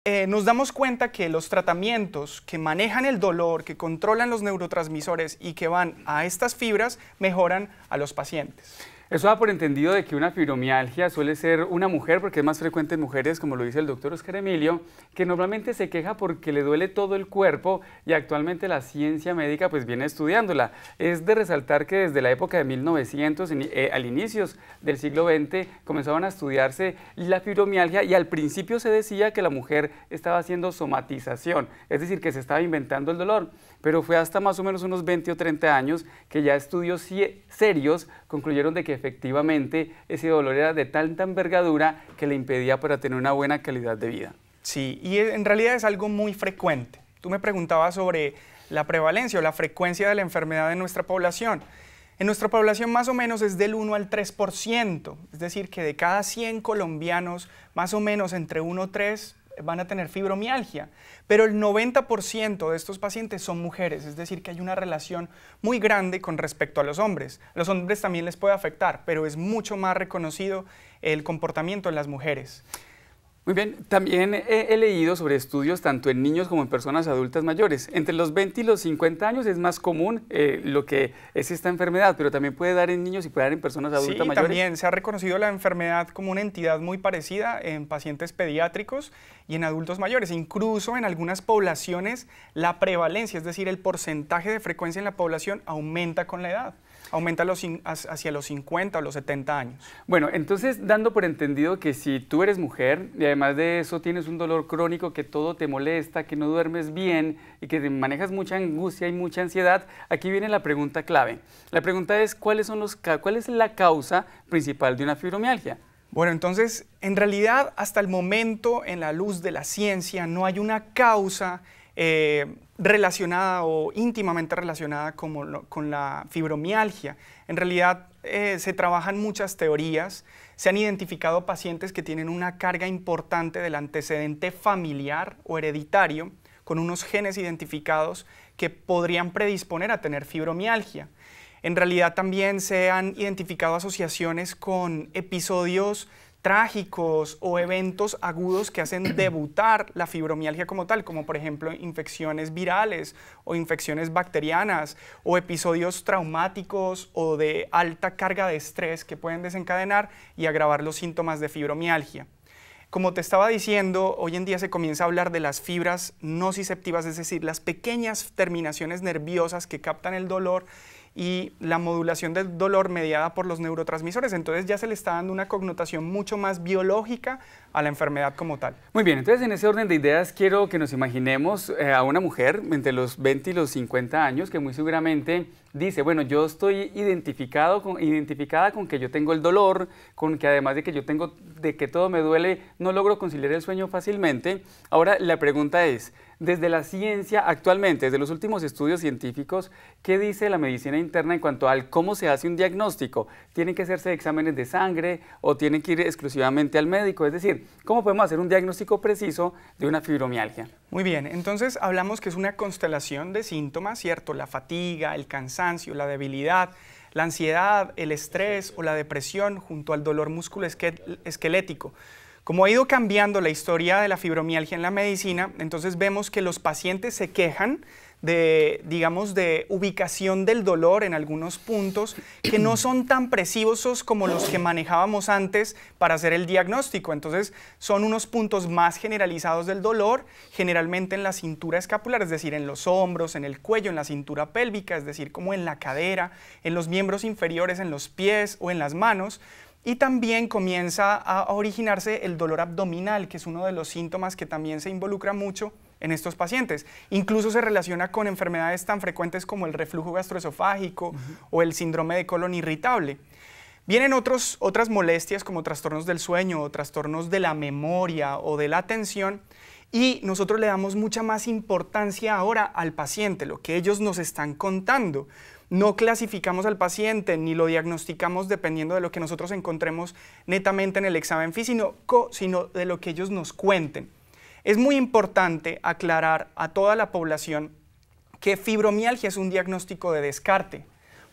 Nos damos cuenta que los tratamientos que manejan el dolor, que controlan los neurotransmisores y que van a estas fibras, mejoran a los pacientes. Eso da por entendido de que una fibromialgia suele ser una mujer, porque es más frecuente en mujeres, como lo dice el doctor Oscar Emilio, que normalmente se queja porque le duele todo el cuerpo y actualmente la ciencia médica pues viene estudiándola. Es de resaltar que desde la época de 1900, al inicios del siglo XX, comenzaban a estudiarse la fibromialgia y al principio se decía que la mujer estaba haciendo somatización, es decir, que se estaba inventando el dolor, pero fue hasta más o menos unos 20 o 30 años que ya estudios serios concluyeron de que efectivamente ese dolor era de tanta envergadura que le impedía para tener una buena calidad de vida. Sí, y en realidad es algo muy frecuente. Tú me preguntabas sobre la prevalencia o la frecuencia de la enfermedad en nuestra población. En nuestra población más o menos es del 1 al 3%, es decir, que de cada 100 colombianos, más o menos entre 1 o 3 van a tener fibromialgia, pero el 90% de estos pacientes son mujeres, es decir, que hay una relación muy grande con respecto a los hombres. A los hombres también les puede afectar, pero es mucho más reconocido el comportamiento en las mujeres. Muy bien, también he leído sobre estudios tanto en niños como en personas adultas mayores. Entre los 20 y los 50 años es más común lo que es esta enfermedad, pero también puede dar en niños y puede dar en personas adultas mayores. Sí, también se ha reconocido la enfermedad como una entidad muy parecida en pacientes pediátricos y en adultos mayores. Incluso en algunas poblaciones la prevalencia, es decir, el porcentaje de frecuencia en la población aumenta con la edad. Aumenta hacia los 50 o los 70 años. Bueno, entonces dando por entendido que si tú eres mujer y además de eso tienes un dolor crónico, que todo te molesta, que no duermes bien y que manejas mucha angustia y mucha ansiedad, aquí viene la pregunta clave. La pregunta es, ¿cuál es la causa principal de una fibromialgia? Bueno, entonces, en realidad, hasta el momento, en la luz de la ciencia, no hay una causa relacionada o íntimamente relacionada con la fibromialgia. En realidad se trabajan muchas teorías, se han identificado pacientes que tienen una carga importante del antecedente familiar o hereditario con unos genes identificados que podrían predisponer a tener fibromialgia. En realidad también se han identificado asociaciones con episodios trágicos o eventos agudos que hacen debutar la fibromialgia como tal, como por ejemplo infecciones virales o infecciones bacterianas o episodios traumáticos o de alta carga de estrés que pueden desencadenar y agravar los síntomas de fibromialgia. Como te estaba diciendo, hoy en día se comienza a hablar de las fibras nociceptivas, es decir, las pequeñas terminaciones nerviosas que captan el dolor y la modulación del dolor mediada por los neurotransmisores. Entonces ya se le está dando una connotación mucho más biológica a la enfermedad como tal. Muy bien, entonces en ese orden de ideas quiero que nos imaginemos a una mujer entre los 20 y los 50 años que muy seguramente dice, bueno, yo estoy identificada con que yo tengo el dolor, con que además de que todo me duele, no logro conciliar el sueño fácilmente. Ahora la pregunta es, desde la ciencia actualmente, desde los últimos estudios científicos, ¿qué dice la medicina interna en cuanto a cómo se hace un diagnóstico? ¿Tienen que hacerse exámenes de sangre o tienen que ir exclusivamente al médico? Es decir, ¿cómo podemos hacer un diagnóstico preciso de una fibromialgia? Muy bien, entonces hablamos que es una constelación de síntomas, ¿cierto? La fatiga, el cansancio, la debilidad, la ansiedad, el estrés o la depresión junto al dolor musculoesquelético. Como ha ido cambiando la historia de la fibromialgia en la medicina, entonces vemos que los pacientes se quejan de, digamos, de ubicación del dolor en algunos puntos que no son tan precisos como los que manejábamos antes para hacer el diagnóstico. Entonces son unos puntos más generalizados del dolor, generalmente en la cintura escapular, es decir, en los hombros, en el cuello, en la cintura pélvica, es decir, como en la cadera, en los miembros inferiores, en los pies o en las manos. Y también comienza a originarse el dolor abdominal, que es uno de los síntomas que también se involucra mucho en estos pacientes. Incluso se relaciona con enfermedades tan frecuentes como el reflujo gastroesofágico o el síndrome de colon irritable. Vienen otras molestias como trastornos del sueño o trastornos de la memoria o de la atención, y nosotros le damos mucha más importancia ahora al paciente, lo que ellos nos están contando. No clasificamos al paciente ni lo diagnosticamos dependiendo de lo que nosotros encontremos netamente en el examen físico, sino de lo que ellos nos cuenten. Es muy importante aclarar a toda la población que fibromialgia es un diagnóstico de descarte,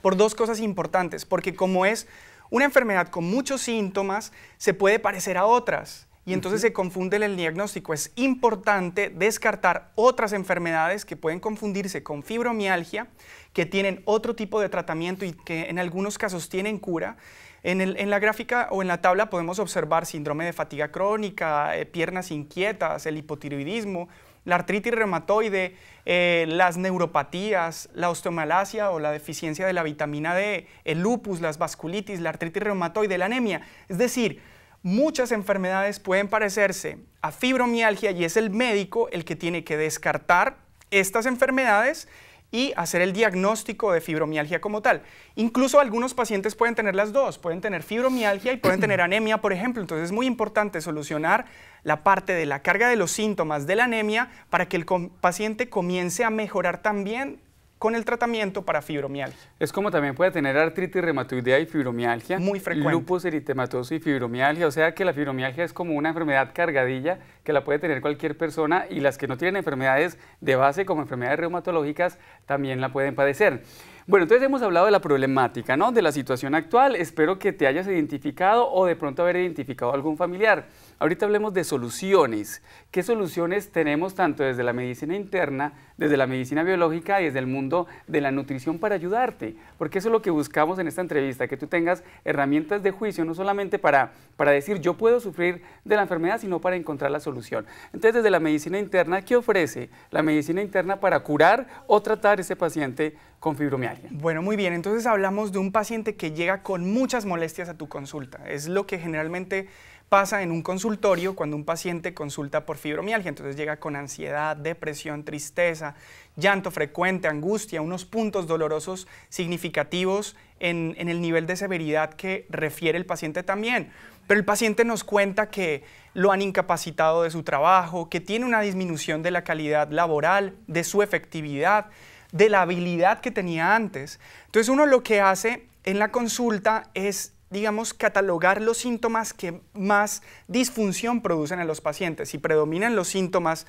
por dos cosas importantes, porque como es una enfermedad con muchos síntomas, se puede parecer a otras. y entonces se confunde el diagnóstico. Es importante descartar otras enfermedades que pueden confundirse con fibromialgia, que tienen otro tipo de tratamiento y que en algunos casos tienen cura. En la gráfica o en la tabla podemos observar síndrome de fatiga crónica, piernas inquietas, el hipotiroidismo, la artritis reumatoide, las neuropatías, la osteomalacia o la deficiencia de la vitamina D, el lupus, las vasculitis, la artritis reumatoide, la anemia. Es decir, muchas enfermedades pueden parecerse a fibromialgia y es el médico el que tiene que descartar estas enfermedades y hacer el diagnóstico de fibromialgia como tal. Incluso algunos pacientes pueden tener las dos, pueden tener fibromialgia y pueden tener anemia, por ejemplo. Entonces es muy importante solucionar la parte de la carga de los síntomas de la anemia para que el paciente comience a mejorar también con el tratamiento para fibromialgia. Es como también puede tener artritis reumatoidea y fibromialgia. Muy frecuente. Lupus eritematoso y fibromialgia, o sea que la fibromialgia es como una enfermedad cargadilla que la puede tener cualquier persona y las que no tienen enfermedades de base como enfermedades reumatológicas también la pueden padecer. Bueno, entonces hemos hablado de la problemática, ¿no? De la situación actual. Espero que te hayas identificado o de pronto haber identificado a algún familiar. Ahorita hablemos de soluciones. ¿Qué soluciones tenemos tanto desde la medicina interna, desde la medicina biológica y desde el mundo de la nutrición para ayudarte? Porque eso es lo que buscamos en esta entrevista, que tú tengas herramientas de juicio, no solamente para decir yo puedo sufrir de la enfermedad, sino para encontrar la solución. Entonces, desde la medicina interna, ¿qué ofrece la medicina interna para curar o tratar a ese paciente con fibromialgia? Bueno, muy bien. Entonces hablamos de un paciente que llega con muchas molestias a tu consulta. Es lo que generalmente pasa en un consultorio cuando un paciente consulta por fibromialgia. Entonces llega con ansiedad, depresión, tristeza, llanto frecuente, angustia, unos puntos dolorosos significativos en el nivel de severidad que refiere el paciente también. Pero el paciente nos cuenta que lo han incapacitado de su trabajo, que tiene una disminución de la calidad laboral, de su efectividad, de la habilidad que tenía antes. Entonces uno lo que hace en la consulta es, digamos, catalogar los síntomas que más disfunción producen en los pacientes. Si predominan los síntomas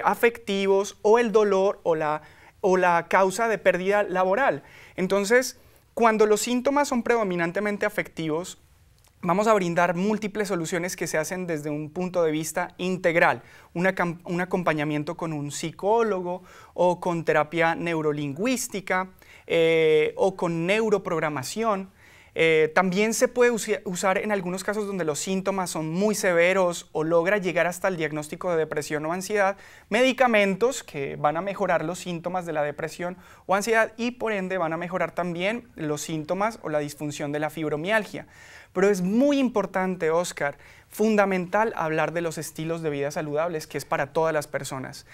afectivos o el dolor o la causa de pérdida laboral. Entonces, cuando los síntomas son predominantemente afectivos, vamos a brindar múltiples soluciones que se hacen desde un punto de vista integral, un acompañamiento con un psicólogo o con terapia neurolingüística o con neuroprogramación. También se puede usar en algunos casos donde los síntomas son muy severos o logra llegar hasta el diagnóstico de depresión o ansiedad, medicamentos que van a mejorar los síntomas de la depresión o ansiedad y por ende van a mejorar también los síntomas o la disfunción de la fibromialgia. Pero es muy importante, Oscar, fundamental hablar de los estilos de vida saludables, que es para todas las personas.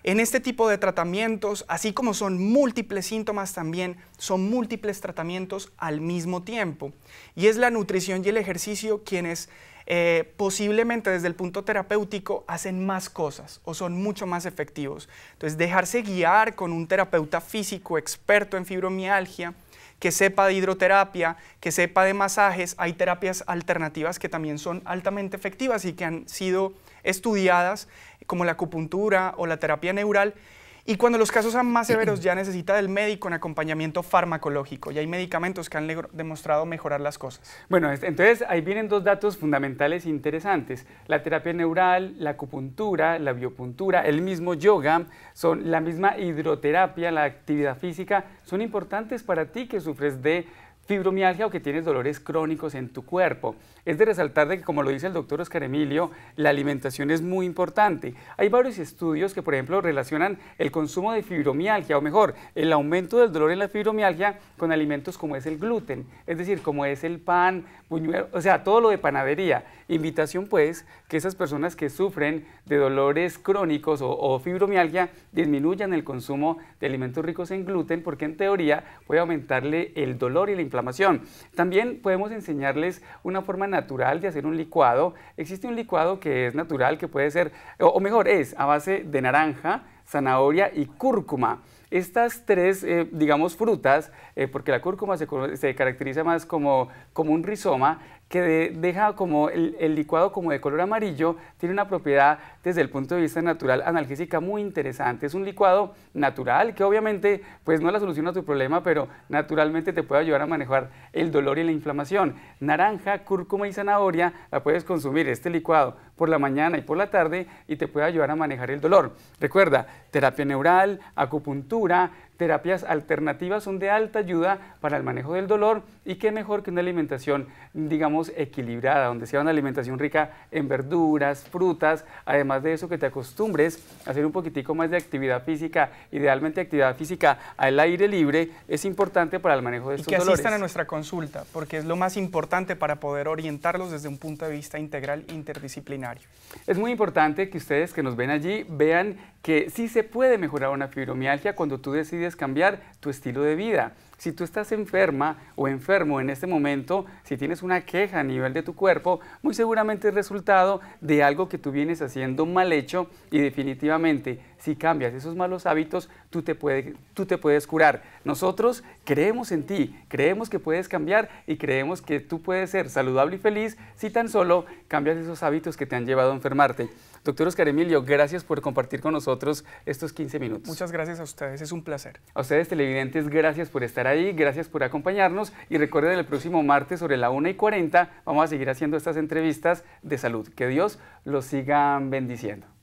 En este tipo de tratamientos, así como son múltiples síntomas, también son múltiples tratamientos al mismo tiempo. Y es la nutrición y el ejercicio quienes posiblemente desde el punto terapéutico hacen más cosas o son mucho más efectivos. Entonces, dejarse guiar con un terapeuta físico experto en fibromialgia, que sepa de hidroterapia, que sepa de masajes. Hay terapias alternativas que también son altamente efectivas y que han sido estudiadas, como la acupuntura o la terapia neural. Y cuando los casos son más severos ya necesita del médico en acompañamiento farmacológico y hay medicamentos que han demostrado mejorar las cosas. Bueno, entonces ahí vienen dos datos fundamentales interesantes. La terapia neural, la acupuntura, la biopuntura, el mismo yoga, son la misma hidroterapia, la actividad física, son importantes para ti que sufres de fibromialgia o que tienes dolores crónicos en tu cuerpo. Es de resaltar de que, como lo dice el doctor Oscar Emilio, la alimentación es muy importante. Hay varios estudios que, por ejemplo, relacionan el consumo de fibromialgia, o mejor, el aumento del dolor en la fibromialgia con alimentos como es el gluten, es decir, como es el pan, buñuelo, o sea, todo lo de panadería. Invitación, pues, que esas personas que sufren de dolores crónicos o fibromialgia disminuyan el consumo de alimentos ricos en gluten, porque en teoría puede aumentarle el dolor y la inflamación. También podemos enseñarles una forma natural de hacer un licuado. Existe un licuado que es natural, que puede ser, o mejor, es a base de naranja, zanahoria y cúrcuma. Estas tres, digamos, frutas, porque la cúrcuma se caracteriza más como un rizoma, que deja como el licuado como de color amarillo, tiene una propiedad desde el punto de vista natural analgésica muy interesante. Es un licuado natural que obviamente pues no es la solución a tu problema, pero naturalmente te puede ayudar a manejar el dolor y la inflamación. Naranja, cúrcuma y zanahoria la puedes consumir este licuado por la mañana y por la tarde y te puede ayudar a manejar el dolor. Recuerda, terapia neural, acupuntura, terapias alternativas son de alta ayuda para el manejo del dolor y qué mejor que una alimentación, digamos, equilibrada, donde sea una alimentación rica en verduras, frutas, además de eso que te acostumbres a hacer un poquitico más de actividad física, idealmente actividad física al aire libre, es importante para el manejo de estos dolores. Y que asistan a nuestra consulta, porque es lo más importante para poder orientarlos desde un punto de vista integral interdisciplinario. Es muy importante que ustedes que nos ven allí vean que sí se puede mejorar una fibromialgia cuando tú decides cambiar tu estilo de vida. Si tú estás enferma o enfermo en este momento, si tienes una queja a nivel de tu cuerpo, muy seguramente es resultado de algo que tú vienes haciendo mal hecho y definitivamente si cambias esos malos hábitos, tú te puedes curar. Nosotros creemos en ti, creemos que puedes cambiar y creemos que tú puedes ser saludable y feliz si tan solo cambias esos hábitos que te han llevado a enfermarte. Doctor Oscar Emilio, gracias por compartir con nosotros estos 15 minutos. Muchas gracias a ustedes, es un placer. A ustedes televidentes, gracias por estar ahí, gracias por acompañarnos y recuerden el próximo martes sobre la 1:40 vamos a seguir haciendo estas entrevistas de salud. Que Dios los siga bendiciendo.